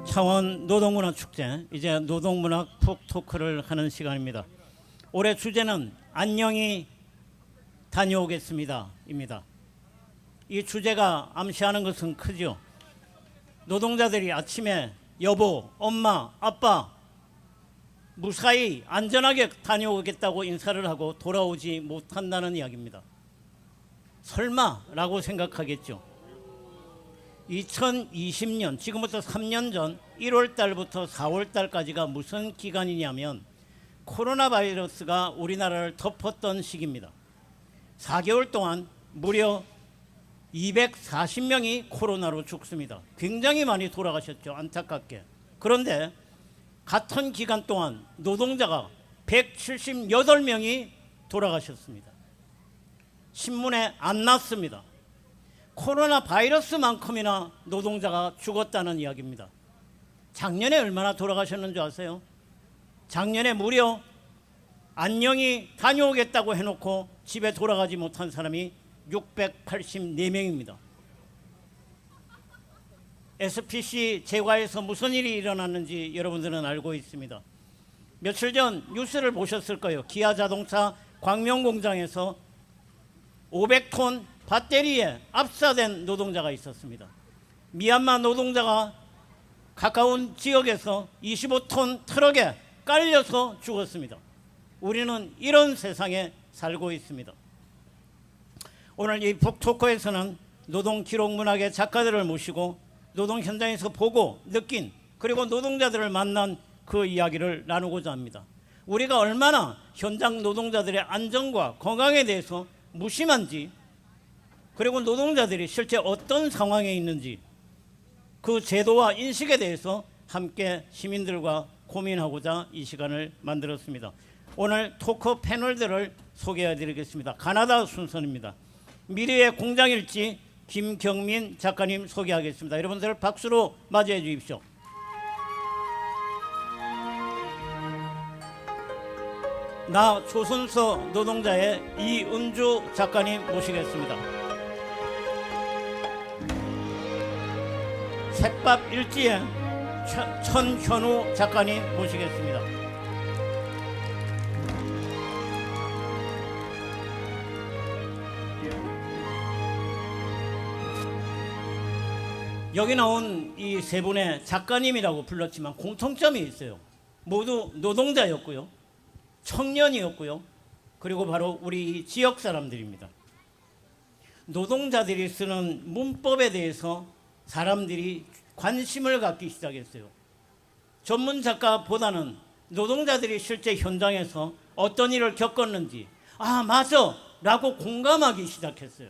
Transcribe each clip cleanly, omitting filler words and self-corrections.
창원 노동문화축제, 이제 노동문학 푹토크를 하는 시간입니다. 올해 주제는 안녕히 다녀오겠습니다 입니다. 이 주제가 암시하는 것은 크죠. 노동자들이 아침에 여보, 엄마, 아빠 무사히 안전하게 다녀오겠다고 인사를 하고 돌아오지 못한다는 이야기입니다. 설마라고 생각하겠죠. 2020년 지금부터 3년 전 1월 달부터 4월 달까지가 무슨 기간이냐면 코로나 바이러스가 우리나라를 덮었던 시기입니다. 4개월 동안 무려 240명이 코로나로 죽습니다. 굉장히 많이 돌아가셨죠, 안타깝게. 그런데 같은 기간 동안 노동자가 178명이 돌아가셨습니다. 신문에 안 났습니다. 코로나 바이러스만큼이나 노동자가 죽었다는 이야기입니다. 작년에 얼마나 돌아가셨는지 아세요? 작년에 무려 안녕히 다녀오겠다고 해놓고 집에 돌아가지 못한 사람이 684명입니다. SPC 제과에서 무슨 일이 일어났는지 여러분들은 알고 있습니다. 며칠 전 뉴스를 보셨을 거예요. 기아자동차 광명공장에서 500톤 배터리에 압사된 노동자가 있었습니다. 미얀마 노동자가 가까운 지역에서 25톤 트럭에 깔려서 죽었습니다. 우리는 이런 세상에 살고 있습니다. 오늘 이 북토크에서는 노동 기록 문학의 작가들을 모시고 노동 현장에서 보고 느낀 그리고 노동자들을 만난 그 이야기를 나누고자 합니다. 우리가 얼마나 현장 노동자들의 안전과 건강에 대해서 무심한지, 그리고 노동자들이 실제 어떤 상황에 있는지 그 제도와 인식에 대해서 함께 시민들과 고민하고자 이 시간을 만들었습니다. 오늘 토크 패널들을 소개해 드리겠습니다. 가나다 순서입니다. 미래의 공장일지 김경민 작가님 소개하겠습니다. 여러분들 박수로 맞이해 주십시오. 나 조선소 노동자의 이은주 작가님 모시겠습니다. 색밥 일지의 천현우 작가님 모시겠습니다. 여기 나온 이 세 분의 작가님이라고 불렀지만 공통점이 있어요. 모두 노동자였고요, 청년이었고요, 그리고 바로 우리 지역 사람들입니다. 노동자들이 쓰는 문법에 대해서 사람들이 관심을 갖기 시작했어요. 전문 작가보다는 노동자들이 실제 현장에서 어떤 일을 겪었는지 아 맞아 라고 공감하기 시작했어요.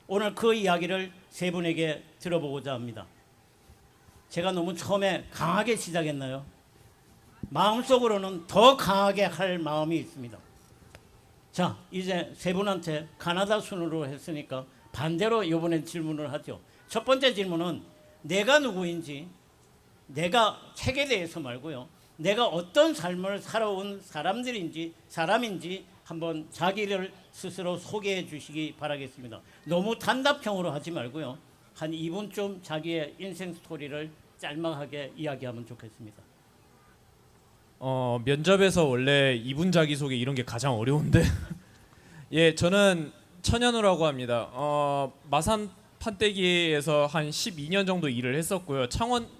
오늘 그 이야기를 세 분에게 들어보고자 합니다. 제가 너무 처음에 강하게 시작했나요? 마음속으로는 더 강하게 할 마음이 있습니다. 자, 이제 세 분한테 가나다 순으로 했으니까 반대로 이번엔 질문을 하죠. 첫 번째 질문은 내가 누구인지, 내가 책에 대해서 말고요, 내가 어떤 삶을 살아온 사람인지 한번 자기를 스스로 소개해 주시기 바라겠습니다. 너무 단답형으로 하지 말고요, 한 2분쯤 자기의 인생 스토리를 짤막하게 이야기하면 좋겠습니다. 면접에서 원래 2분 자기소개 이런 게 가장 어려운데 예, 저는 천현우라고 합니다. 마산 판때기에서 한 12년 정도 일을 했었고요.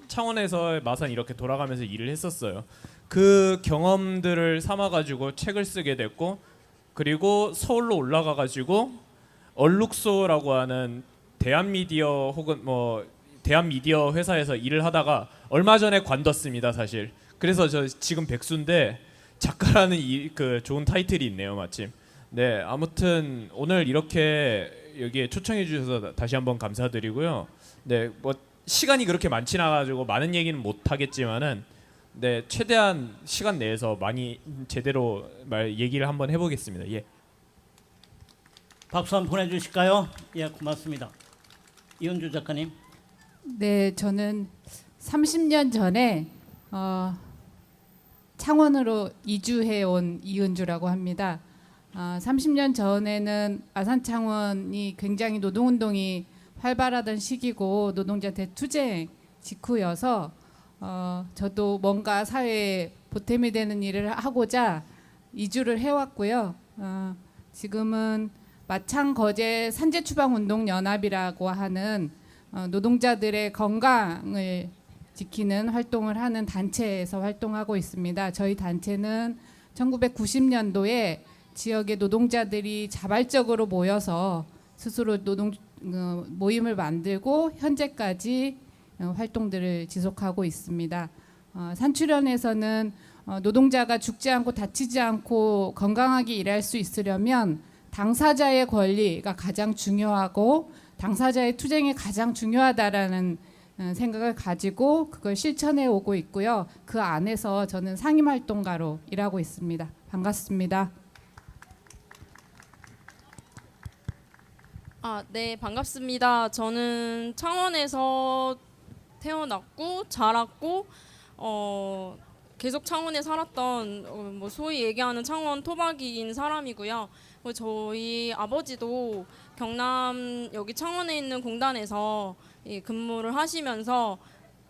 창원에서 마산 이렇게 돌아가면서 일을 했었어요. 그 경험들을 삼아가지고 책을 쓰게 됐고, 그리고 서울로 올라가가지고 얼룩소라고 하는 대한미디어 혹은 대한미디어 회사에서 일을 하다가 얼마 전에 관뒀습니다, 사실. 그래서 저 지금 백수인데 작가라는 그 좋은 타이틀이 있네요, 마침. 네, 아무튼 오늘 이렇게 여기에 초청해 주셔서 다시 한번 감사드리고요. 네, 뭐 시간이 그렇게 많지 않아가지고 많은 얘기는 못 하겠지만은 네, 최대한 시간 내에서 많이 제대로 얘기를 한번 해보겠습니다. 예. 박수 한번 보내주실까요? 예, 고맙습니다. 이은주 작가님. 네, 저는 30년 전에 창원으로 이주해 온 이은주라고 합니다. 30년 전에는 아산 창원이 굉장히 노동운동이 활발하던 시기고 노동자 대투쟁 직후여서 저도 뭔가 사회에 보탬이 되는 일을 하고자 이주를 해왔고요. 지금은 마창거제 산재추방운동연합이라고 하는 노동자들의 건강을 지키는 활동을 하는 단체에서 활동하고 있습니다. 저희 단체는 1990년도에 지역의 노동자들이 자발적으로 모여서 스스로 모임을 만들고 현재까지 활동들을 지속하고 있습니다. 산출연에서는 노동자가 죽지 않고 다치지 않고 건강하게 일할 수 있으려면 당사자의 권리가 가장 중요하고 당사자의 투쟁이 가장 중요하다라는 생각을 가지고 그걸 실천해 오고 있고요. 그 안에서 저는 상임활동가로 일하고 있습니다. 반갑습니다. 네, 반갑습니다. 저는 창원에서 태어났고 자랐고 계속 창원에 살았던 뭐 소위 얘기하는 창원 토박이인 사람이고요. 저희 아버지도 경남 여기 창원에 있는 공단에서 근무를 하시면서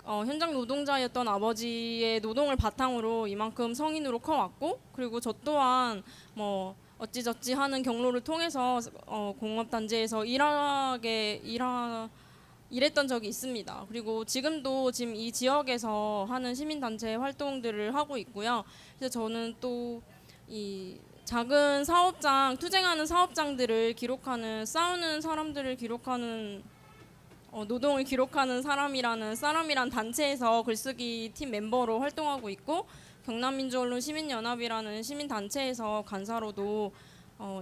현장 노동자였던 아버지의 노동을 바탕으로 이만큼 성인으로 커왔고, 그리고 저 또한 뭐 어찌저찌 하는 경로를 통해서 공업단지에서 일했던 적이 있습니다. 그리고 지금도 지금 이 지역에서 하는 시민단체 활동들을 하고 있고요. 그래서 저는 또 이 작은 사업장, 투쟁하는 사업장들을 기록하는, 싸우는 사람들을 기록하는 노동을 기록하는 사람이란 단체에서 글쓰기 팀 멤버로 활동하고 있고, 경남민주언론 시민연합이라는 시민단체에서 간사로도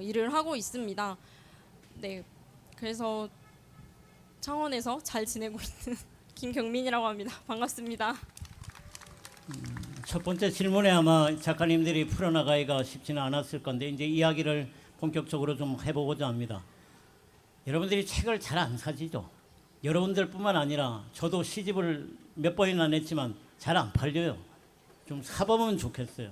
일을 하고 있습니다. 네, 그래서 창원에서 잘 지내고 있는 김경민이라고 합니다. 반갑습니다. 첫 번째 질문에 아마 작가님들이 풀어나가기가 쉽지는 않았을 건데 이제 이야기를 본격적으로 좀 해보고자 합니다. 여러분들이 책을 잘 안 사시죠? 여러분들뿐만 아니라 저도 시집을 몇 번이나 냈지만 잘 안 팔려요. 좀 사보면 좋겠어요.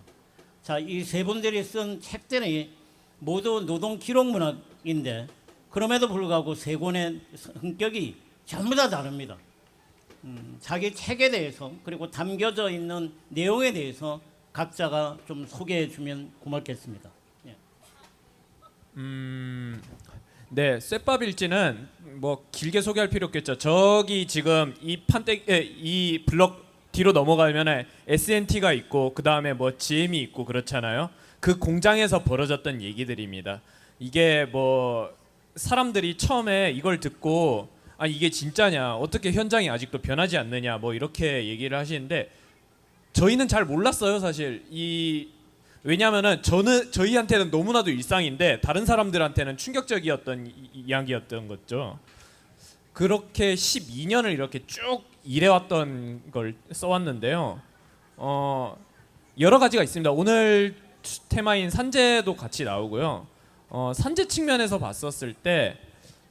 자, 이 세 분들이 쓴 책들이 모두 노동 기록 문학인데 그럼에도 불구하고 세 권의 성격이 전부 다 다릅니다. 자기 책에 대해서 그리고 담겨져 있는 내용에 대해서 각자가 좀 소개해 주면 고맙겠습니다. 예. 네, 쇳밥일지는 뭐 길게 소개할 필요 없겠죠. 저기 지금 이 블럭 뒤로 넘어가면 SNT가 있고 그 다음에 뭐 GM이 있고 그렇잖아요. 그 공장에서 벌어졌던 얘기들입니다. 이게 뭐 사람들이 처음에 이걸 듣고 이게 진짜냐, 어떻게 현장이 아직도 변하지 않느냐, 뭐 이렇게 얘기를 하시는데 저희는 잘 몰랐어요, 사실. 왜냐하면은 저희한테는 너무나도 일상인데 다른 사람들한테는 충격적이었던 이야기였던 거죠. 그렇게 12년을 이렇게 쭉 일해왔던 걸 써왔는데요. 여러 가지가 있습니다. 오늘 테마인 산재도 같이 나오고요. 산재 측면에서 봤었을 때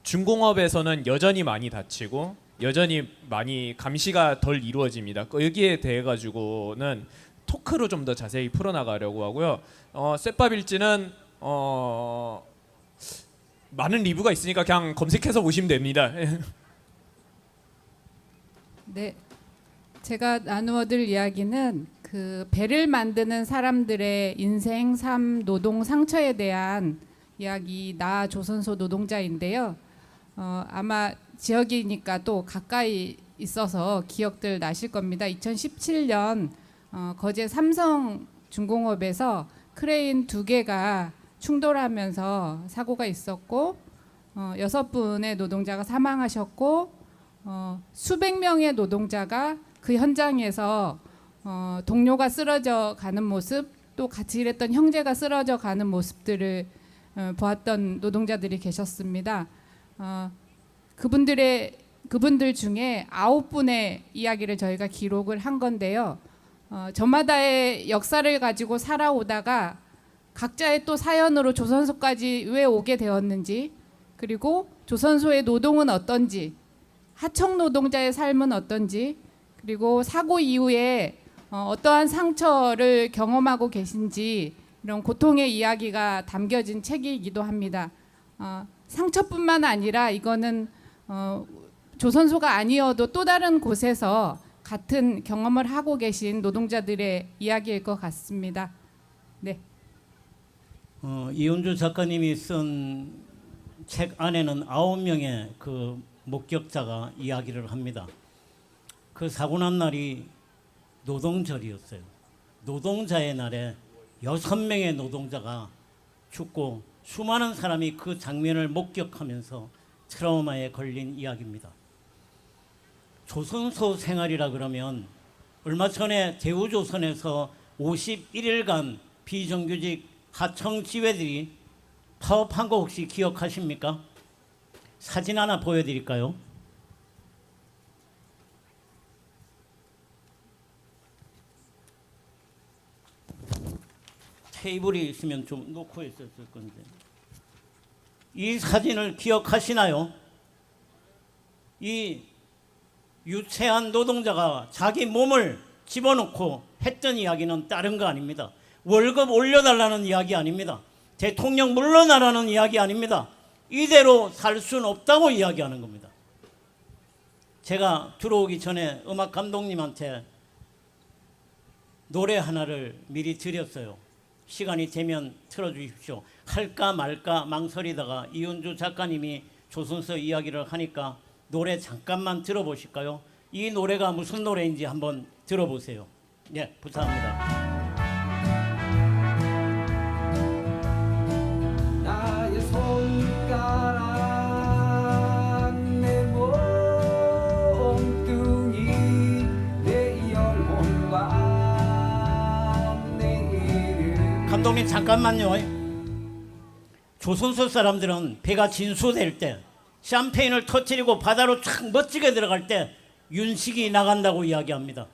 중공업에서는 여전히 많이 다치고 여전히 많이 감시가 덜 이루어집니다. 여기에 대해 가지고는 토크로 좀 더 자세히 풀어나가려고 하고요. 쇳밥일지는 많은 리뷰가 있으니까 그냥 검색해서 보시면 됩니다. 네, 제가 나누어 드릴 이야기는 그 배를 만드는 사람들의 인생, 삶, 노동, 상처에 대한 이야기, 나 조선소 노동자인데요. 아마 지역이니까 또 가까이 있어서 기억들 나실 겁니다. 2017년 거제 삼성 중공업에서 크레인 2개가 충돌하면서 사고가 있었고 6분의 노동자가 사망하셨고 수백 명의 노동자가 그 현장에서 동료가 쓰러져 가는 모습, 또 같이 일했던 형제가 쓰러져 가는 모습들을 보았던 노동자들이 계셨습니다. 그분들 중에 9분의 이야기를 저희가 기록을 한 건데요. 저마다의 역사를 가지고 살아오다가 각자의 또 사연으로 조선소까지 왜 오게 되었는지, 그리고 조선소의 노동은 어떤지, 하청 노동자의 삶은 어떤지, 그리고 사고 이후에 어떠한 상처를 경험하고 계신지, 이런 고통의 이야기가 담겨진 책이기도 합니다. 상처뿐만 아니라 이거는 조선소가 아니어도 또 다른 곳에서 같은 경험을 하고 계신 노동자들의 이야기일 것 같습니다. 네. 이은주 작가님이 쓴 책 안에는 9명의 그 목격자가 이야기를 합니다. 그 사고 난 날이 노동절이었어요. 노동자의 날에 6명의 노동자가 죽고 수많은 사람이 그 장면을 목격하면서 트라우마에 걸린 이야기입니다. 조선소 생활이라 그러면 얼마 전에 대우조선에서 51일간 비정규직 하청 지회들이 파업한 거 혹시 기억하십니까? 사진 하나 보여드릴까요? 테이블이 있으면 좀 놓고 있었을 건데. 이 사진을 기억하시나요? 이 유채한 노동자가 자기 몸을 집어넣고 했던 이야기는 다른 거 아닙니다. 월급 올려달라는 이야기 아닙니다. 대통령 물러나라는 이야기 아닙니다. 이대로 살 수는 없다고 이야기하는 겁니다. 제가 들어오기 전에 음악 감독님한테 노래 하나를 미리 드렸어요. 시간이 되면 틀어주십시오. 할까 말까 망설이다가 이은주 작가님이 조선소 이야기를 하니까 노래 잠깐만 들어보실까요? 이 노래가 무슨 노래인지 한번 들어보세요. 네, 부탁합니다. 나의 손가락 내 몸뚱이 내 영혼과 내 이름 감독님 잠깐만요. 조선소 사람들은 배가 진수될 때 샴페인을 터뜨리고 바다로 촥 멋지게 들어갈 때 윤식이 나간다고 이야기합니다.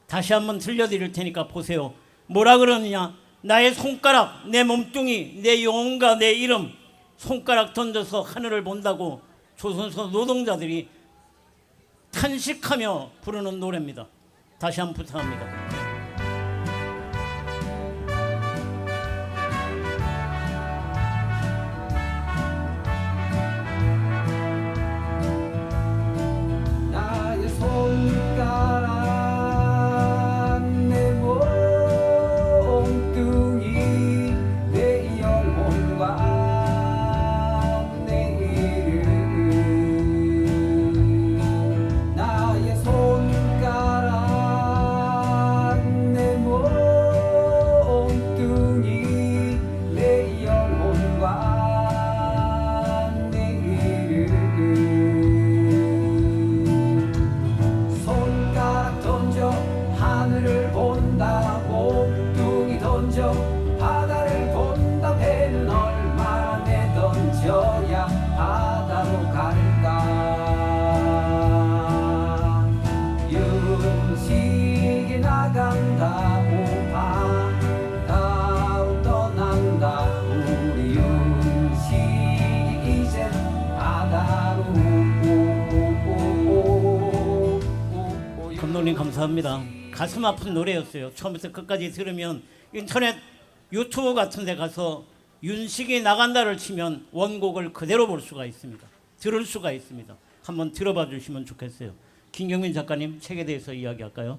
다시 한번 들려드릴 테니까 보세요. 뭐라 그러느냐? 나의 손가락, 내 몸뚱이, 내 영혼과 내 이름, 손가락 던져서 하늘을 본다고 조선소 노동자들이 탄식하며 부르는 노래입니다. 다시 한번 부탁합니다. 나의 손가락 내 몸뚱이 내 영혼과 내 이름 나의 손가락 내 몸뚱이 내 영혼과 내 이름 손가락 던져 하늘을 본다 몸뚱이 던져 바다를 본다 배는 얼마나 내 던져야 바다로 갈까 윤식이 나간다 오 바다로 떠난다 우리 윤식이 이제 바다로 감독님 감사합니다. 가슴 아픈 노래였어요. 처음부터 끝까지 들으면 인터넷 유튜브 같은 데 가서 윤식이 나간다를 치면 원곡을 그대로 볼 수가 있습니다. 들을 수가 있습니다. 한번 들어봐 주시면 좋겠어요. 김경민 작가님 책에 대해서 이야기할까요?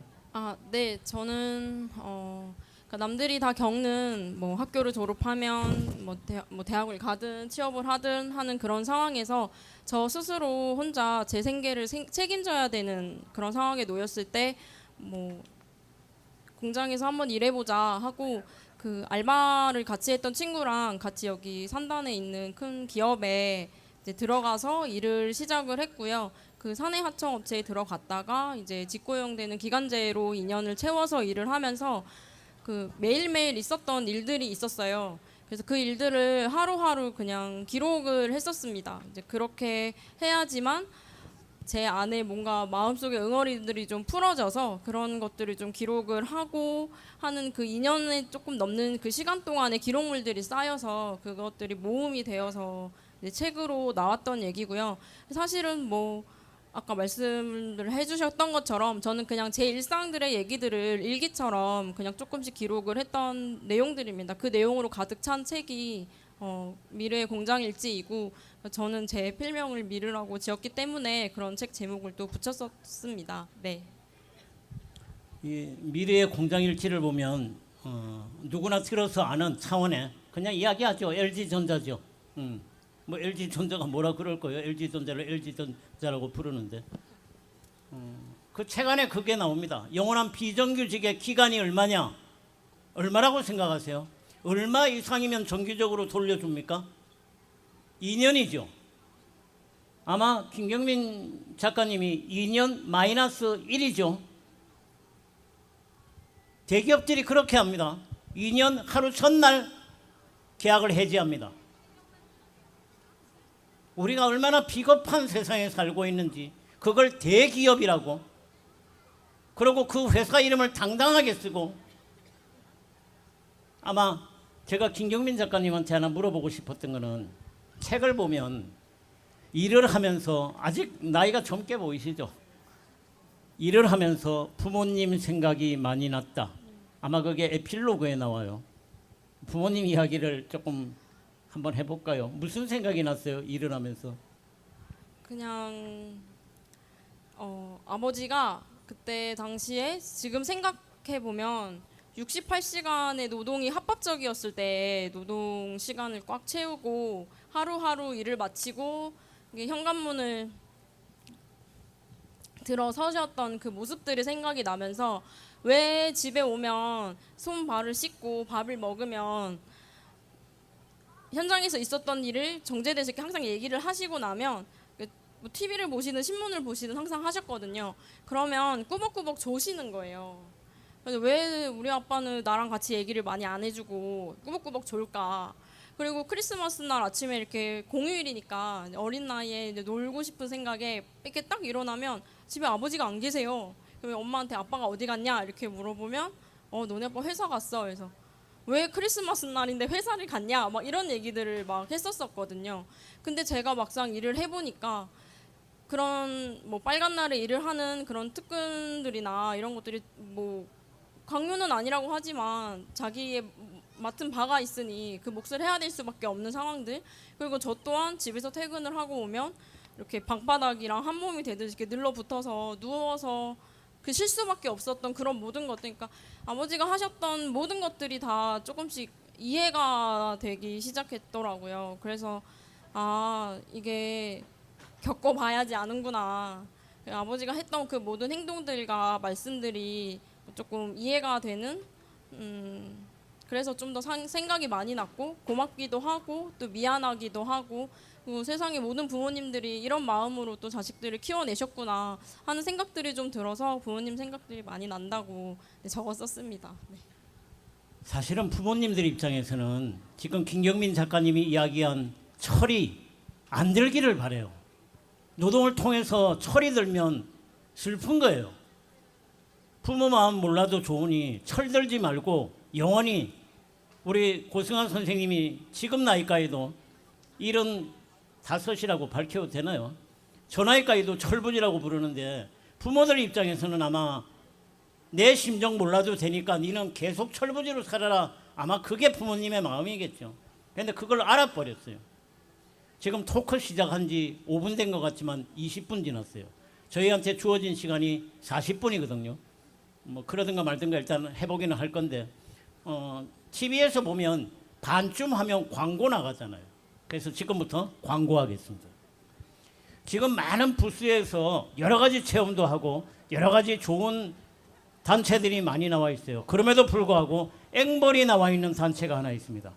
네, 저는 그러니까 남들이 다 겪는 뭐 학교를 졸업하면 뭐 대학을 가든 취업을 하든 하는 그런 상황에서 저 스스로 혼자 제 생계를 책임져야 되는 그런 상황에 놓였을 때 뭐 공장에서 한번 일해보자 하고 그 알바를 같이 했던 친구랑 같이 여기 산단에 있는 큰 기업에 이제 들어가서 일을 시작을 했고요. 그 사내 하청 업체에 들어갔다가 이제 직고용되는 기간제로 2년을 채워서 일을 하면서 그 매일매일 있었던 일들이 있었어요. 그래서 그 일들을 하루하루 그냥 기록을 했었습니다. 이제 그렇게 해야지만 제 안에 뭔가 마음속에 응어리들이 좀 풀어져서 그런 것들을 좀 기록을 하고 하는 그 2년에 조금 넘는 그 시간 동안에 기록물들이 쌓여서 그것들이 모음이 되어서 이제 책으로 나왔던 얘기고요. 사실은 뭐 아까 말씀을 해주셨던 것처럼 저는 그냥 제 일상들의 얘기들을 일기처럼 그냥 조금씩 기록을 했던 내용들입니다. 그 내용으로 가득 찬 책이 미래의 공장일지이고 저는 제 필명을 미르라고 지었기 때문에 그런 책 제목을 또 붙였었습니다. 네. 이 미래의 공장일지를 보면 누구나 들어서 아는 차원의 그냥 이야기하죠. LG전자죠. 뭐 LG전자가 뭐라 그럴 거예요. LG전자를 LG전자라고 부르는데 그 책 안에 그게 나옵니다. 영원한 비정규직의 기간이 얼마냐? 얼마라고 생각하세요? 얼마 이상이면 정규적으로 돌려줍니까? 2년이죠. 아마 김경민 작가님이 2년 마이너스 1이죠. 대기업들이 그렇게 합니다. 2년 하루 첫날 계약을 해지합니다. 우리가 얼마나 비겁한 세상에 살고 있는지 그걸 대기업이라고, 그리고 그 회사 이름을 당당하게 쓰고. 아마 제가 김경민 작가님한테 하나 물어보고 싶었던 거는, 책을 보면 일을 하면서, 아직 나이가 젊게 보이시죠? 일을 하면서 부모님 생각이 많이 났다. 아마 그게 에필로그에 나와요. 부모님 이야기를 조금 한번 해볼까요? 무슨 생각이 났어요? 일을 하면서. 그냥 아버지가 그때 당시에 지금 생각해 보면 68시간의 노동이 합법적이었을 때 노동 시간을 꽉 채우고 하루하루 일을 마치고 이게 현관문을 들어서셨던 그 모습들이 생각이 나면서, 왜 집에 오면 손 발을 씻고 밥을 먹으면 현장에서 있었던 일을 정제돼서 이렇게 항상 얘기를 하시고 나면 뭐 TV를 보시든 신문을 보시든 항상 하셨거든요. 그러면 꾸벅꾸벅 조시는 거예요. 그래서 왜 우리 아빠는 나랑 같이 얘기를 많이 안 해주고 꾸벅꾸벅 졸까? 그리고 크리스마스 날 아침에 이렇게 공휴일이니까 어린 나이에 이제 놀고 싶은 생각에 이렇게 딱 일어나면 집에 아버지가 안 계세요. 그러면 엄마한테 아빠가 어디 갔냐 이렇게 물어보면 너네 아빠 회사 갔어. 그래서 왜 크리스마스 날인데 회사를 갔냐 막 이런 얘기들을 막 했었었거든요. 근데 제가 막상 일을 해보니까 그런 뭐 빨간 날에 일을 하는 그런 특근들이나 이런 것들이 뭐 강요는 아니라고 하지만 자기의 맡은 바가 있으니 그 몫을 해야 될 수밖에 없는 상황들, 그리고 저 또한 집에서 퇴근을 하고 오면 이렇게 방바닥이랑 한 몸이 되듯이 이렇게 늘러붙어서 누워서 그 쉴 수밖에 없었던 그런 모든 것들, 그러니까 아버지가 하셨던 모든 것들이 다 조금씩 이해가 되기 시작했더라고요. 그래서 이게 겪어봐야지 아는구나. 아버지가 했던 그 모든 행동들과 말씀들이 조금 이해가 되는, 그래서 좀 더 생각이 많이 났고 고맙기도 하고 또 미안하기도 하고, 그리고 세상의 모든 부모님들이 이런 마음으로 또 자식들을 키워내셨구나 하는 생각들이 좀 들어서 부모님 생각들이 많이 난다고 적었었습니다. 네. 사실은 부모님들 입장에서는 지금 김경민 작가님이 이야기한 철이 안 들기를 바래요. 노동을 통해서 철이 들면 슬픈 거예요. 부모 마음 몰라도 좋으니 철 들지 말고 영원히, 우리 고승환 선생님이 지금 나이까지도 75이라고 밝혀도 되나요? 저 나이까지도 철분이라고 부르는데, 부모들 입장에서는 아마 내 심정 몰라도 되니까 니는 계속 철부지로 살아라, 아마 그게 부모님의 마음이겠죠. 그런데 그걸 알아버렸어요. 지금 토크 시작한 지 5분 된 것 같지만 20분 지났어요. 저희한테 주어진 시간이 40분이거든요. 뭐 그러든가 말든가 일단 해보기는 할 건데, TV에서 보면 반쯤 하면 광고 나가잖아요. 그래서 지금부터 광고하겠습니다. 지금 많은 부스에서 여러 가지 체험도 하고 여러 가지 좋은 단체들이 많이 나와 있어요. 그럼에도 불구하고 앵벌이 나와 있는 단체가 하나 있습니다.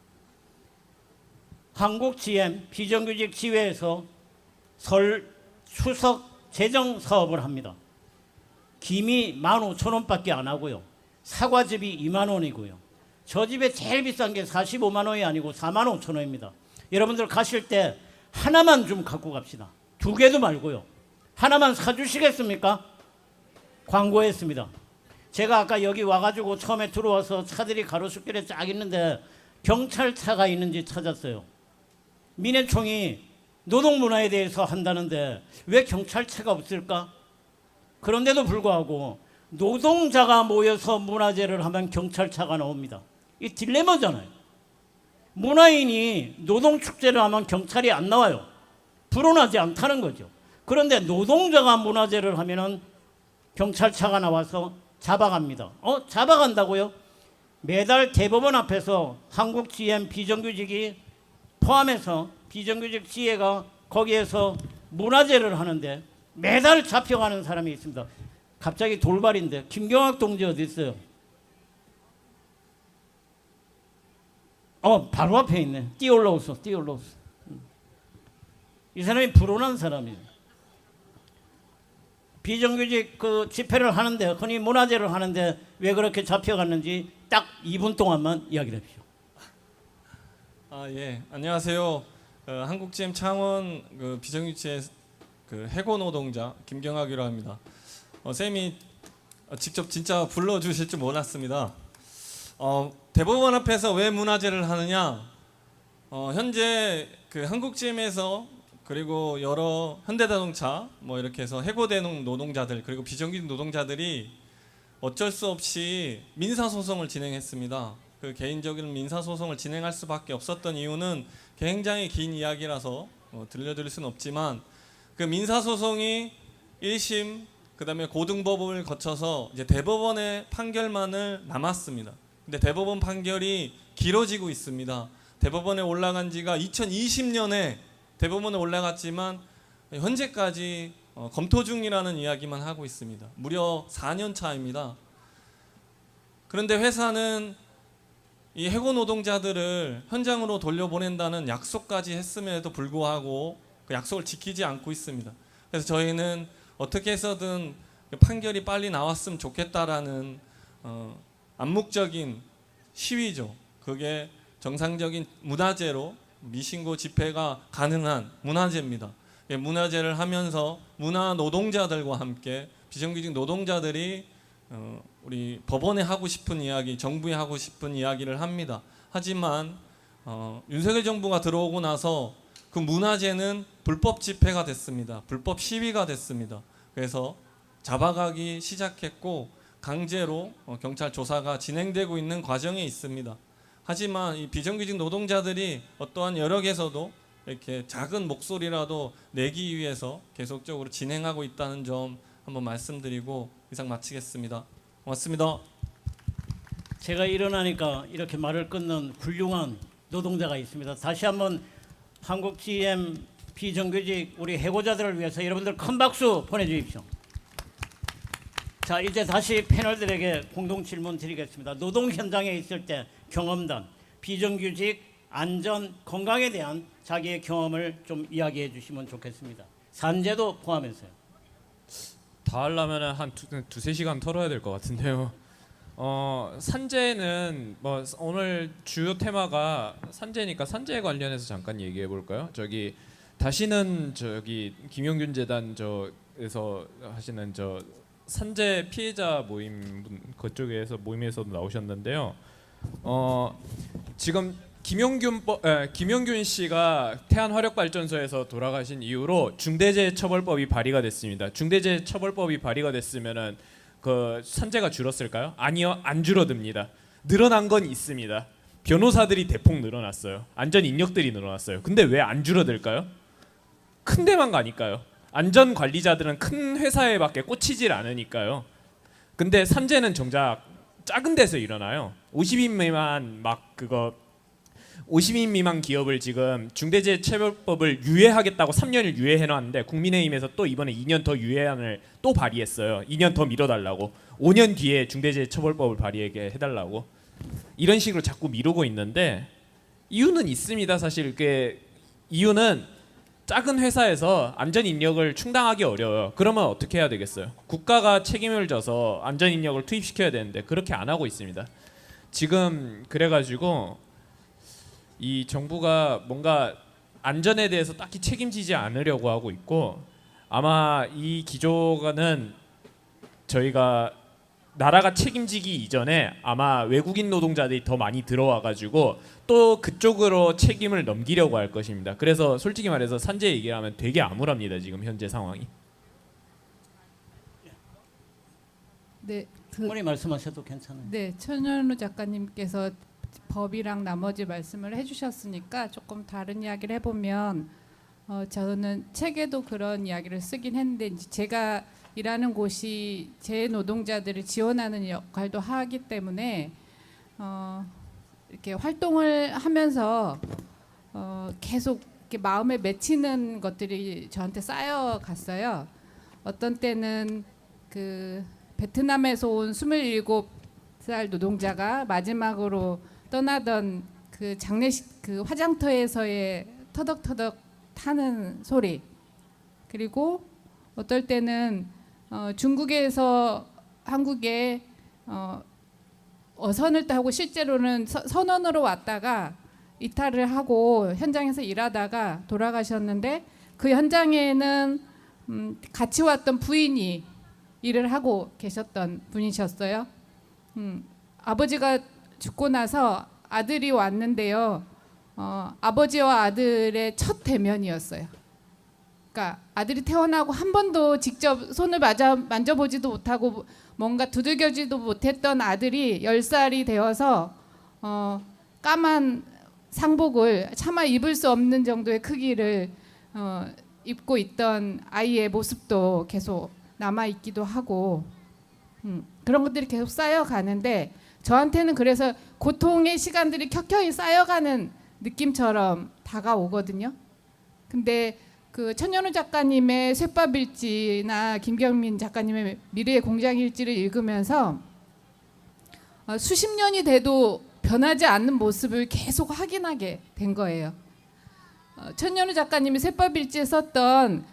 한국 GM 비정규직 지회에서 설 추석 재정 사업을 합니다. 김이 15,000원밖에 안 하고요. 사과즙이 2만 원이고요. 저 집에 제일 비싼 게 45만 원이 아니고 45,000원입니다. 여러분들 가실 때 하나만 좀 갖고 갑시다. 2개도 말고요. 하나만 사주시겠습니까? 광고했습니다. 제가 아까 여기 와가지고 처음에 들어와서 차들이 가로수길에 쫙 있는데 경찰차가 있는지 찾았어요. 민해총이 노동문화에 대해서 한다는데 왜 경찰차가 없을까? 그런데도 불구하고 노동자가 모여서 문화제를 하면 경찰차가 나옵니다. 이 딜레마잖아요. 문화인이 노동축제를 하면 경찰이 안 나와요. 불온하지 않다는 거죠. 그런데 노동자가 문화재를 하면은 경찰차가 나와서 잡아갑니다. 잡아간다고요? 매달 대법원 앞에서 한국 GM 비정규직이 포함해서 비정규직 지혜가 거기에서 문화재를 하는데 매달 잡혀가는 사람이 있습니다. 갑자기 돌발인데 김경학 동지 어디 있어요? 바로 앞에 있네. 뛰어 올라오소. 이 사람이 불온한 사람이에요. 비정규직 그 집회를 하는데, 흔히 문화제를 하는데 왜 그렇게 잡혀갔는지 딱 2분 동안만 이야기를 해주십시오. 예, 안녕하세요. 한국 GM 창원 그 비정규직의 그 해고 노동자 김경학이라고 합니다. 쌤이 직접 진짜 불러주실 줄 몰랐습니다. 대법원 앞에서 왜 문화제를 하느냐? 현재 그 한국 GM에서 그리고 여러 현대자동차 뭐 이렇게 해서 해고된 노동자들 그리고 비정규직 노동자들이 어쩔 수 없이 민사소송을 진행했습니다. 그 개인적인 민사소송을 진행할 수밖에 없었던 이유는 굉장히 긴 이야기라서 들려드릴 수는 없지만 그 민사소송이 1심 그다음에 고등법원을 거쳐서 이제 대법원의 판결만을 남았습니다. 근데 대법원 판결이 길어지고 있습니다. 대법원에 올라간 지가 2020년에 대법원에 올라갔지만 현재까지 검토 중이라는 이야기만 하고 있습니다. 무려 4년 차입니다. 그런데 회사는 이 해고 노동자들을 현장으로 돌려보낸다는 약속까지 했음에도 불구하고 그 약속을 지키지 않고 있습니다. 그래서 저희는 어떻게 해서든 판결이 빨리 나왔으면 좋겠다라는 암묵적인 시위죠. 그게 정상적인 문화제로 미신고 집회가 가능한 문화제입니다. 문화제를 하면서 문화 노동자들과 함께 비정규직 노동자들이 우리 법원에 하고 싶은 이야기, 정부에 하고 싶은 이야기를 합니다. 하지만 윤석열 정부가 들어오고 나서 그 문화제는 불법 집회가 됐습니다. 불법 시위가 됐습니다. 그래서 잡아가기 시작했고 강제로 경찰 조사가 진행되고 있는 과정에 있습니다. 하지만 이 비정규직 노동자들이 어떠한 여력에서도 이렇게 작은 목소리라도 내기 위해서 계속적으로 진행하고 있다는 점 한번 말씀드리고 이상 마치겠습니다. 고맙습니다. 제가 일어나니까 이렇게 말을 끊는 훌륭한 노동자가 있습니다. 다시 한번 한국 GM 비정규직 우리 해고자들을 위해서 여러분들 큰 박수 보내주십시오. 자, 이제 다시 패널들에게 공동 질문 드리겠습니다. 노동 현장에 있을 때 경험담, 비정규직 안전, 건강에 대한 자기의 경험을 좀 이야기해 주시면 좋겠습니다. 산재도 포함해서요. 다 하려면 한 두세 시간 털어야 될 것 같은데요. 산재는 뭐 오늘 주요 테마가 산재니까 산재에 관련해서 잠깐 얘기해 볼까요? 다시는 김용균 재단 에서 하시는 산재 피해자 모임 그쪽에서 모임에서도 나오셨는데요. 지금 김용균 씨가 태안화력발전소에서 돌아가신 이후로 중대재해처벌법이 발의가 됐습니다. 중대재해처벌법이 발의가 됐으면은 그 산재가 줄었을까요? 아니요, 안 줄어듭니다. 늘어난 건 있습니다. 변호사들이 대폭 늘어났어요. 안전 인력들이 늘어났어요. 근데 왜 안 줄어들까요? 큰 데만 가니까요. 안전 관리자들은 큰 회사에밖에 꽂히질 않으니까요. 근데 산재는 정작 작은 데서 일어나요. 50인 미만 기업을 지금 중대재해처벌법을 유예하겠다고 3년을 유예해놨는데 국민의힘에서 또 이번에 2년 더 유예안을 또 발의했어요. 2년 더 미뤄달라고. 5년 뒤에 중대재해처벌법을 발의하게 해달라고. 이런 식으로 자꾸 미루고 있는데 이유는 있습니다. 사실 이유는 작은 회사에서 안전 인력을 충당하기 어려워요. 그러면 어떻게 해야 되겠어요? 국가가 책임을 져서 안전 인력을 투입시켜야 되는데 그렇게 안 하고 있습니다. 지금 그래가지고 이 정부가 뭔가 안전에 대해서 딱히 책임지지 않으려고 하고 있고 아마 이 기조는 저희가 나라가 책임지기 이전에 아마 외국인 노동자들이 더 많이 들어와가지고 또 그쪽으로 책임을 넘기려고 할 것입니다. 그래서 솔직히 말해서 산재 얘기를 하면 되게 암울합니다. 지금 현재 상황이. 네, 충분히 말씀하셔도 괜찮아요. 네, 천연우 작가님께서 법이랑 나머지 말씀을 해주셨으니까 조금 다른 이야기를 해보면 저는 책에도 그런 이야기를 쓰긴 했는데 이제 제가 일하는 곳이 제 노동자들을 지원하는 역할도 하기 때문에 이렇게 활동을 하면서 계속 이렇게 마음에 맺히는 것들이 저한테 쌓여갔어요. 어떤 때는 그 베트남에서 온 27살 노동자가 마지막으로 떠나던 그 장례식 그 화장터에서의 터덕터덕 타는 소리, 그리고 어떨 때는 중국에서 한국에 어선을 타고 실제로는 선원으로 왔다가 이탈을 하고 현장에서 일하다가 돌아가셨는데 그 현장에는 같이 왔던 부인이 일을 하고 계셨던 분이셨어요. 아버지가 죽고 나서 아들이 왔는데요. 아버지와 아들의 첫 대면이었어요. 그러니까 아들이 태어나고 한 번도 직접 손을 만져보지도 못하고 뭔가 두들겨지도 못했던 아들이 10살이 되어서 까만 상복을 차마 입을 수 없는 정도의 크기를 입고 있던 아이의 모습도 계속 남아있기도 하고 그런 것들이 계속 쌓여가는데 저한테는 그래서 고통의 시간들이 켜켜이 쌓여가는 느낌처럼 다가오거든요. 근데 그 천연우 작가님의 쇳밥일지나 김경민 작가님의 미래의 공장일지를 읽으면서 수십 년이 돼도 변하지 않는 모습을 계속 확인하게 된 거예요. 천연우 작가님이 쇳밥일지에 썼던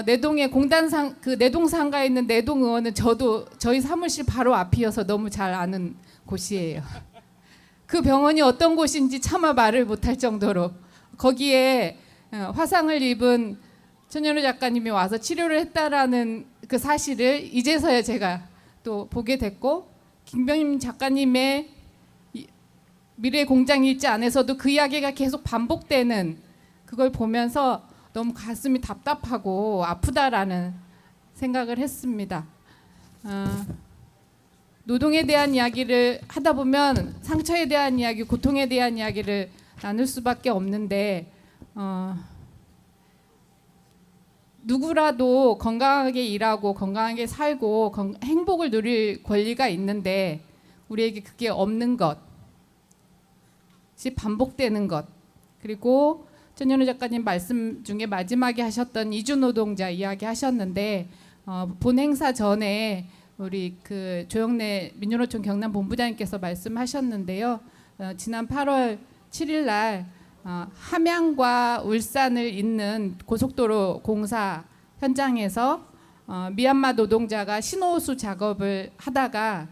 내동의 공단상 그 내동상가에 있는 내동 의원은 저도 저희 사무실 바로 앞이어서 너무 잘 아는 곳이에요. 그 병원이 어떤 곳인지 차마 말을 못할 정도로 거기에 화상을 입은 천연우 작가님이 와서 치료를 했다라는 그 사실을 이제서야 제가 또 보게 됐고, 김병임 작가님의 미래의 공장일지 안에서도 그 이야기가 계속 반복되는 그걸 보면서 너무 가슴이 답답하고 아프다라는 생각을 했습니다. 노동에 대한 이야기를 하다 보면 상처에 대한 이야기, 고통에 대한 이야기를 나눌 수밖에 없는데 누구라도 건강하게 일하고 건강하게 살고 행복을 누릴 권리가 있는데 우리에게 그게 없는 것이 반복되는 것, 그리고 천연우 작가님 말씀 중에 마지막에 하셨던 이주 노동자 이야기 하셨는데 본 행사 전에 우리 그 조영래 민주노총 경남 본부장님께서 말씀하셨는데요. 지난 8월 7일 날 함양과 울산을 잇는 고속도로 공사 현장에서 미얀마 노동자가 신호수 작업을 하다가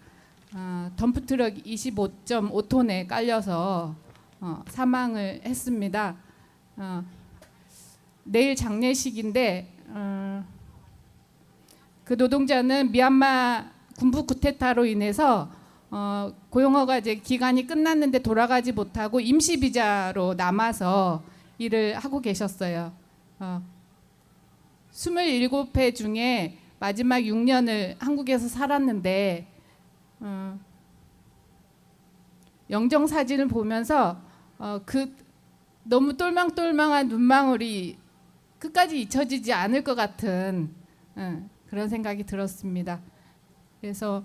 덤프트럭 25.5톤에 깔려서 사망을 했습니다. 내일 장례식인데 그 노동자는 미얀마 군부 쿠데타로 인해서 고용허가 이제 기간이 끝났는데 돌아가지 못하고 임시 비자로 남아서 일을 하고 계셨어요. 27회 중에 마지막 6년을 한국에서 살았는데 영정 사진을 보면서 그 너무 똘망똘망한 눈망울이 끝까지 잊혀지지 않을 것 같은 그런 생각이 들었습니다. 그래서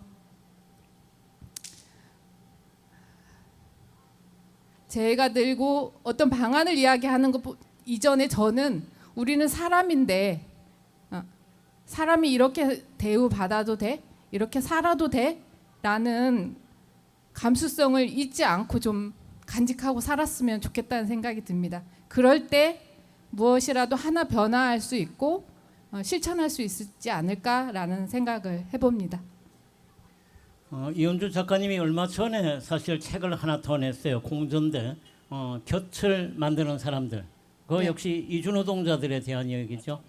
제가 들고 어떤 방안을 이야기하는 것 이전에 저는 우리는 사람인데 사람이 이렇게 대우받아도 돼? 이렇게 살아도 돼? 라는 감수성을 잊지 않고 좀 간직하고 살았으면 좋겠다는 생각이 듭니다. 그럴 때 무엇이라도 하나 변화할 수 있고 실천할 수 있지 않을까라는 생각을 해봅니다. 이현주 작가님이 얼마 전에 사실 책을 하나 더 냈어요. 공전대 곁을 만드는 사람들. 그거 네. 역시 이주노동자들에 대한 얘기죠.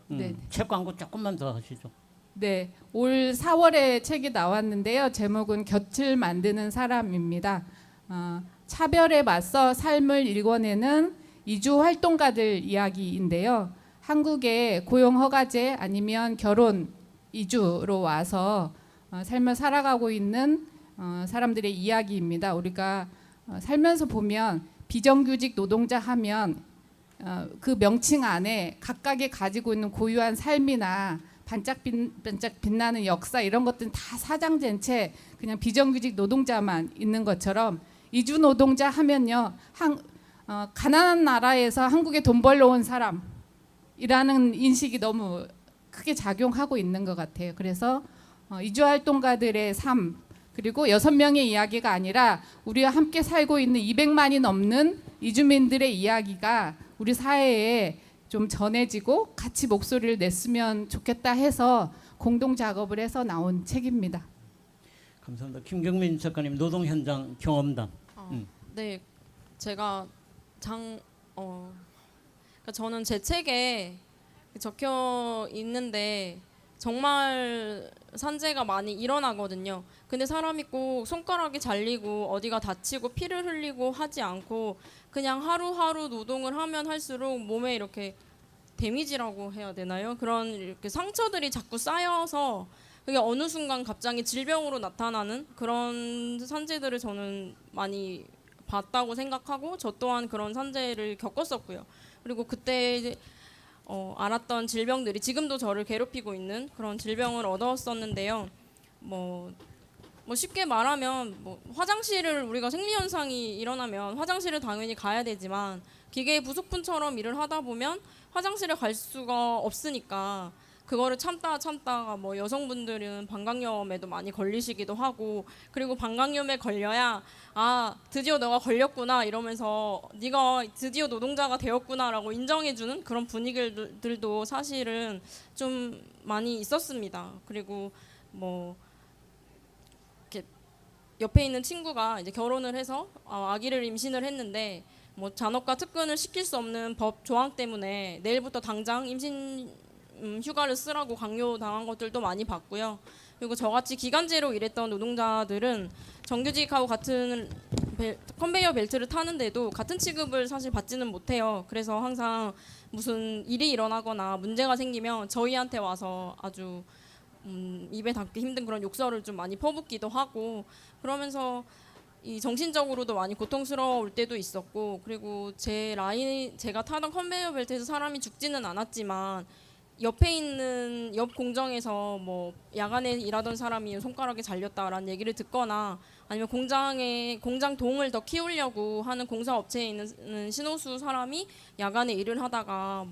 네. 책 광고 조금만 더 하시죠. 네, 올 4월에 책이 나왔는데요. 제목은 곁을 만드는 사람입니다. 차별에 맞서 삶을 일궈내는 이주 활동가들 이야기인데요. 한국에 고용 허가제 아니면 결혼 이주로 와서 삶을 살아가고 있는 사람들의 이야기입니다. 우리가 살면서 보면 비정규직 노동자 하면 그 명칭 안에 각각이 가지고 있는 고유한 삶이나 반짝 빛나는 역사 이런 것들은 다 사장된 채 그냥 비정규직 노동자만 있는 것처럼 이주 노동자 하면요 가난한 나라에서 한국에 돈 벌러 온 사람이라는 인식이 너무 크게 작용하고 있는 것 같아요. 그래서 이주 활동가들의 삶 그리고 6명의 이야기가 아니라 우리와 함께 살고 있는 200만이 넘는 이주민들의 이야기가 우리 사회에 좀 전해지고 같이 목소리를 냈으면 좋겠다 해서 공동 작업을 해서 나온 책입니다. 감사합니다. 김경민 작가님 노동 현장 경험담. 네, 제가 그러니까 저는 제 책에 적혀 있는데 정말 산재가 많이 일어나거든요. 근데 사람이 꼭 손가락이 잘리고 어디가 다치고 피를 흘리고 하지 않고 그냥 하루하루 노동을 하면 할수록 몸에 이렇게 데미지라고 해야 되나요? 그런 이렇게 상처들이 자꾸 쌓여서 그게 어느 순간 갑자기 질병으로 나타나는 그런 산재들을 저는 많이 봤다고 생각하고 저 또한 그런 산재를 겪었었고요. 그리고 그때 이제 알았던 질병들이 지금도 저를 괴롭히고 있는 그런 질병을 얻었었는데요. 뭐 쉽게 말하면 화장실을 우리가 생리 현상이 일어나면 화장실을 당연히 가야 되지만 기계 부속품처럼 일을 하다 보면 화장실에 갈 수가 없으니까 그거를 참다가 여성분들은 방광염에도 많이 걸리시기도 하고 그리고 방광염에 걸려야 드디어 너가 걸렸구나 이러면서 네가 드디어 노동자가 되었구나라고 인정해주는 그런 분위기들도 사실은 좀 많이 있었습니다. 그리고 이렇게 옆에 있는 친구가 이제 결혼을 해서 아기를 임신을 했는데 잔업과 특근을 시킬 수 없는 법 조항 때문에 내일부터 당장 임신 휴가를 쓰라고 강요당한 것들도 많이 봤고요. 그리고 저같이 기간제로 일했던 노동자들은 정규직하고 같은 컨베이어 벨트를 타는데도 같은 취급을 사실 받지는 못해요. 그래서 항상 무슨 일이 일어나거나 문제가 생기면 저희한테 와서 아주 입에 담기 힘든 그런 욕설을 좀 많이 퍼붓기도 하고 그러면서 이 정신적으로도 많이 고통스러울 때도 있었고 그리고 제가 타던 컨베이어 벨트에서 사람이 죽지는 않았지만 옆에 있는 옆 공장에서 야간에 일하던 사람이 손가락에 잘렸다라는 얘기를 듣거나 아니면 공장 동을 더 키우려고 하는 공사업체에 있는 신호수 사람이 야간에 일을 하다가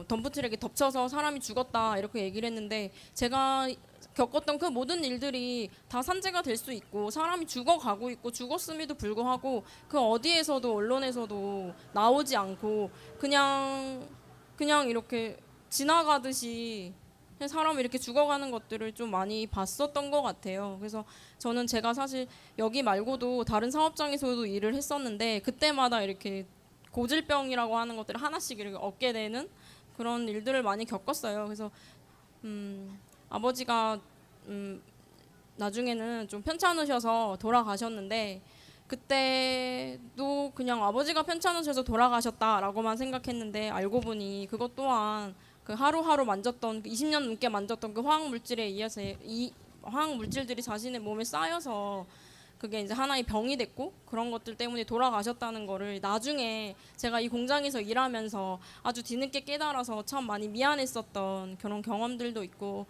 덤프트랙에 덮쳐서 사람이 죽었다 이렇게 얘기를 했는데 제가 겪었던 그 모든 일들이 다 산재가 될 수 있고 사람이 죽어가고 있고 죽었음에도 불구하고 그 어디에서도 언론에서도 나오지 않고 그냥 이렇게 지나가듯이 사람이 이렇게 죽어가는 것들을 좀 많이 봤었던 것 같아요. 그래서 저는 제가 사실 여기 말고도 다른 사업장에서도 일을 했었는데 그때마다 이렇게 고질병이라고 하는 것들을 하나씩 이렇게 얻게 되는 그런 일들을 많이 겪었어요. 그래서 아버지가 나중에는 좀 편찮으셔서 돌아가셨는데 그때도 그냥 아버지가 편찮으셔서 돌아가셨다라고만 생각했는데 알고 보니 그것 또한 그 하루하루 만졌던 20년 넘게 만졌던 그 화학 물질에 의해서 이 화학 물질들이 자신의 몸에 쌓여서 그게 이제 하나의 병이 됐고 그런 것들 때문에 돌아가셨다는 거를 나중에 제가 이 공장에서 일하면서 아주 뒤늦게 깨달아서 참 많이 미안했었던 그런 경험들도 있고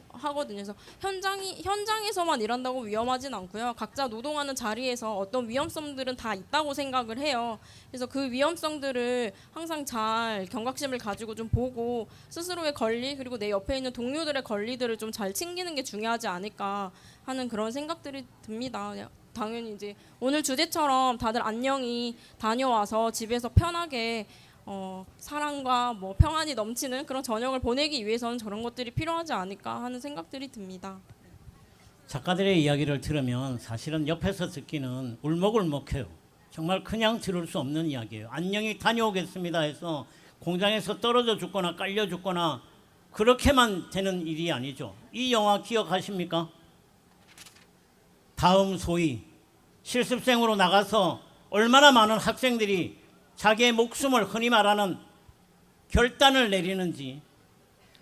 하거든요. 그래서 현장에서만 일한다고 위험하진 않고요. 각자 노동하는 자리에서 어떤 위험성들은 다 있다고 생각을 해요. 그래서 그 위험성들을 항상 잘 경각심을 가지고 좀 보고 스스로의 권리 그리고 내 옆에 있는 동료들의 권리들을 좀 잘 챙기는 게 중요하지 않을까 하는 그런 생각들이 듭니다. 당연히 이제 오늘 주제처럼 다들 안녕히 다녀와서 집에서 편하게 사랑과 평안이 넘치는 그런 저녁을 보내기 위해서는 저런 것들이 필요하지 않을까 하는 생각들이 듭니다. 작가들의 이야기를 들으면 사실은 옆에서 듣기는 울먹울먹해요. 정말 그냥 들을 수 없는 이야기예요. 안녕히 다녀오겠습니다 해서 공장에서 떨어져 죽거나 깔려 죽거나 그렇게만 되는 일이 아니죠. 이 영화 기억하십니까? 다음 소위 실습생으로 나가서 얼마나 많은 학생들이 자기의 목숨을 흔히 말하는 결단을 내리는지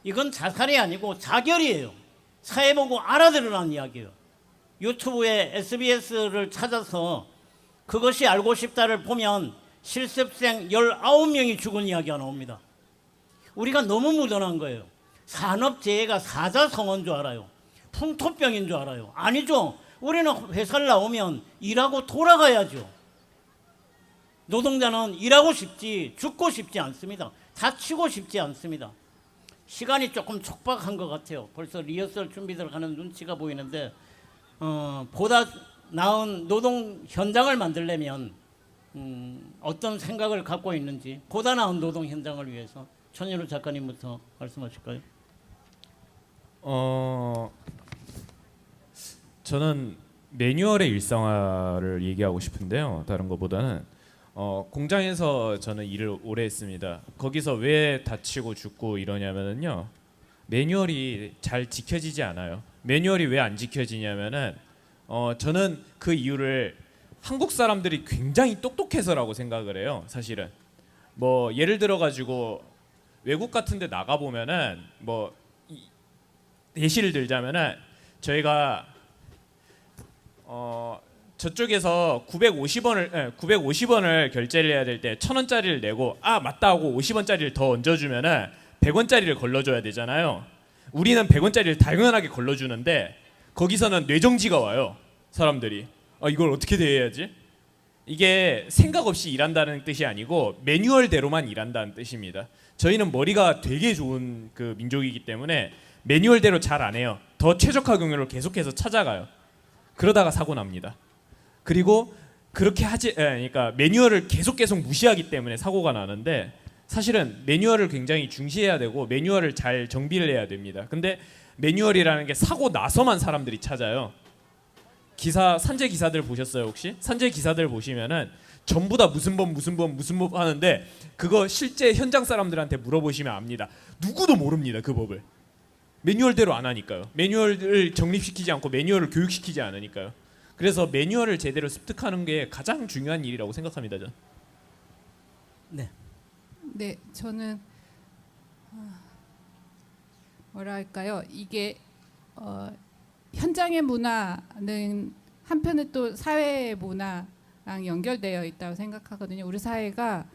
이건 자살이 아니고 자결이에요. 사회 보고 알아들으라는 이야기예요. 유튜브에 SBS를 찾아서 그것이 알고 싶다를 보면 실습생 19명이 죽은 이야기가 나옵니다. 우리가 너무 무던한 거예요. 산업재해가 사자성어인 줄 알아요. 풍토병인 줄 알아요. 아니죠. 우리는 회사를 나오면 일하고 돌아가야죠. 노동자는 일하고 싶지 죽고 싶지 않습니다. 다치고 싶지 않습니다. 시간이 조금 촉박한 것 같아요. 벌써 리허설 준비들 하는 눈치가 보이는데 보다 나은 노동 현장을 만들려면 어떤 생각을 갖고 있는지, 보다 나은 노동 현장을 위해서 천연우 작가님부터 말씀하실까요? 저는 매뉴얼의 일상화를 얘기하고 싶은데요. 다른 것보다는 공장에서 저는 일을 오래 했습니다. 거기서 왜 다치고 죽고 이러냐면은요, 매뉴얼이 잘 지켜지지 않아요. 매뉴얼이 왜 안 지켜지냐면은 저는 그 이유를 한국 사람들이 굉장히 똑똑해서라고 생각을 해요. 사실은 뭐 예를 들어 가지고 외국 같은데 나가 보면은 뭐 예시를 들자면은 저희가 저쪽에서 950원을 결제를 해야 될 때 1,000원짜리를 내고 아 맞다 하고 50원짜리를 더 얹어주면은 100원짜리를 걸러줘야 되잖아요. 우리는 100원짜리를 당연하게 걸러주는데 거기서는 뇌정지가 와요. 사람들이 이걸 어떻게 대해야지? 이게 생각 없이 일한다는 뜻이 아니고 매뉴얼대로만 일한다는 뜻입니다. 저희는 머리가 되게 좋은 그 민족이기 때문에 매뉴얼대로 잘 안 해요. 더 최적화 경로를 계속해서 찾아가요. 그러다가 사고 납니다. 그리고 그렇게 그러니까 매뉴얼을 계속 무시하기 때문에 사고가 나는데 사실은 매뉴얼을 굉장히 중시해야 되고 매뉴얼을 잘 정비를 해야 됩니다. 근데 매뉴얼이라는 게 사고 나서만 사람들이 찾아요. 산재 기사들 보셨어요 혹시? 산재 기사들 보시면은 전부 다 무슨 법 하는데 그거 실제 현장 사람들한테 물어보시면 압니다. 누구도 모릅니다 그 법을. 매뉴얼대로 안 하니까요. 매뉴얼을 정립시키지 않고 매뉴얼을 교육시키지 않으니까요. 그래서 매뉴얼을 제대로 습득하는 게 가장 중요한 일이라고 생각합니다. 저는. 네, 저는 뭐라 할까요? 이게 현장의 문화는 한편에 또 사회 문화랑 연결되어 있다고 생각하거든요. 우리 사회가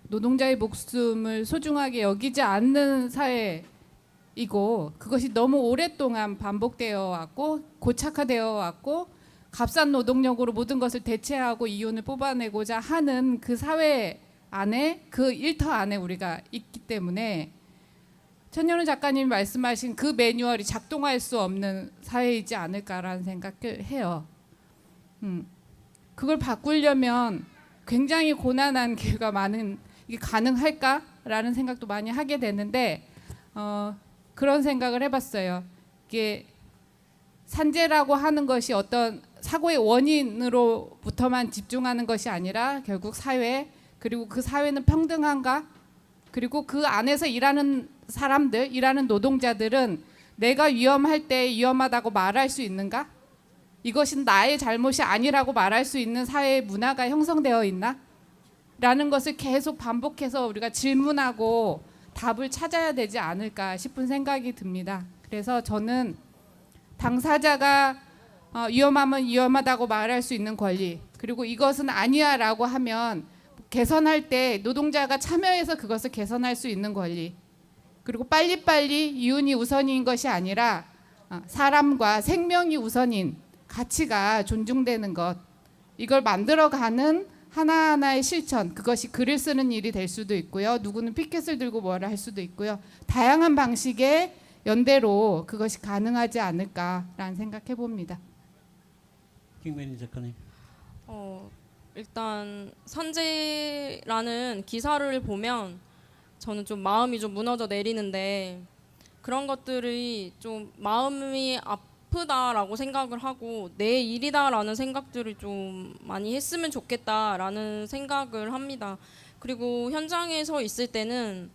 노동자의 목숨을 소중하게 여기지 않는 사회이고 그것이 너무 오랫동안 반복되어 왔고 고착화되어 왔고 값싼 노동력으로 모든 것을 대체하고 이윤을 뽑아내고자 하는 그 사회 안에 그 일터 안에 우리가 있기 때문에 천연우 작가님이 말씀하신 그 매뉴얼이 작동할 수 없는 사회이지 않을까라는 생각을 해요. 그걸 바꾸려면 굉장히 고난한 길과 많은 이게 가능할까라는 생각도 많이 하게 되는데 그런 생각을 해봤어요. 이게 산재라고 하는 것이 어떤 사고의 원인으로부터만 집중하는 것이 아니라 결국 사회 그리고 그 사회는 평등한가? 그리고 그 안에서 일하는 사람들, 일하는 노동자들은 내가 위험할 때 위험하다고 말할 수 있는가? 이것은 나의 잘못이 아니라고 말할 수 있는 사회의 문화가 형성되어 있나? 라는 것을 계속 반복해서 우리가 질문하고 답을 찾아야 되지 않을까 싶은 생각이 듭니다. 그래서 저는 당사자가 위험하면 위험하다고 말할 수 있는 권리, 그리고 이것은 아니야 라고 하면 개선할 때 노동자가 참여해서 그것을 개선할 수 있는 권리, 그리고 빨리빨리 이윤이 우선인 것이 아니라 사람과 생명이 우선인 가치가 존중되는 것, 이걸 만들어가는 하나하나의 실천, 그것이 글을 쓰는 일이 될 수도 있고요. 누구는 피켓을 들고 뭐를 할 수도 있고요. 다양한 방식의 연대로 그것이 가능하지 않을까라는 생각해 봅니다. 김건희 작가님. 일단 산재라는 기사를 보면 저는 좀 마음이 좀 무너져 내리는데 그런 것들이 좀 마음이 아프다라고 생각을 하고 내 일이다라는 생각들을 좀 많이 했으면 좋겠다라는 생각을 합니다. 그리고 현장에서 있을 때는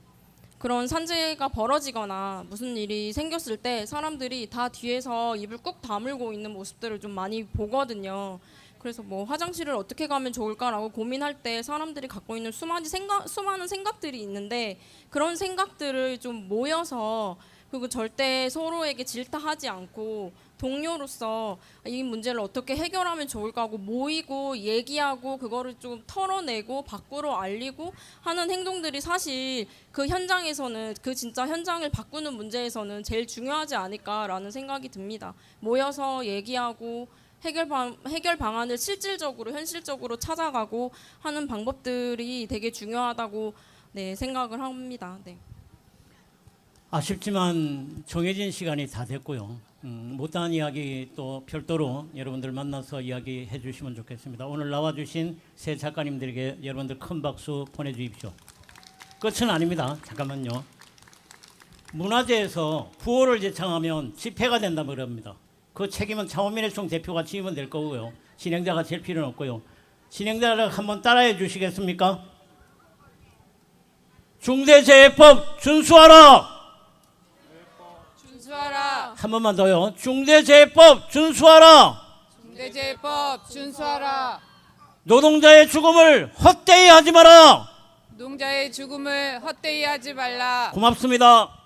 그런 산재가 벌어지거나 무슨 일이 생겼을 때 사람들이 다 뒤에서 입을 꾹 다물고 있는 모습들을 좀 많이 보거든요. 그래서 뭐 화장실을 어떻게 가면 좋을까라고 고민할 때 사람들이 갖고 있는 수많은 생각들이 있는데 그런 생각들을 좀 모여서 그리고 절대 서로에게 질타하지 않고 동료로서 이 문제를 어떻게 해결하면 좋을까 하고 모이고 얘기하고 그거를 좀 털어내고 밖으로 알리고 하는 행동들이 사실 그 현장에서는 그 진짜 현장을 바꾸는 문제에서는 제일 중요하지 않을까라는 생각이 듭니다. 모여서 얘기하고 해결 방안을 실질적으로 현실적으로 찾아가고 하는 방법들이 되게 중요하다고 네, 생각을 합니다. 네. 아쉽지만 정해진 시간이 다 됐고요. 못다한 이야기 또 별도로 여러분들 만나서 이야기해 주시면 좋겠습니다. 오늘 나와주신 세 작가님들에게 여러분들 큰 박수 보내주십시오. 끝은 아닙니다. 잠깐만요. 문화재에서 구호를 제창하면 집회가 된다고 그럽니다. 그 책임은 창원민회총 대표가 지으면 될 거고요. 진행자가 될 필요는 없고요. 진행자를 한번 따라해 주시겠습니까? 중대재해법 준수하라. 준수하라. 한 번만 더요. 중대재해법 준수하라. 중대재해법 준수하라. 노동자의 죽음을 헛되이 하지 마라. 노동자의 죽음을 헛되이 하지 말라. 고맙습니다.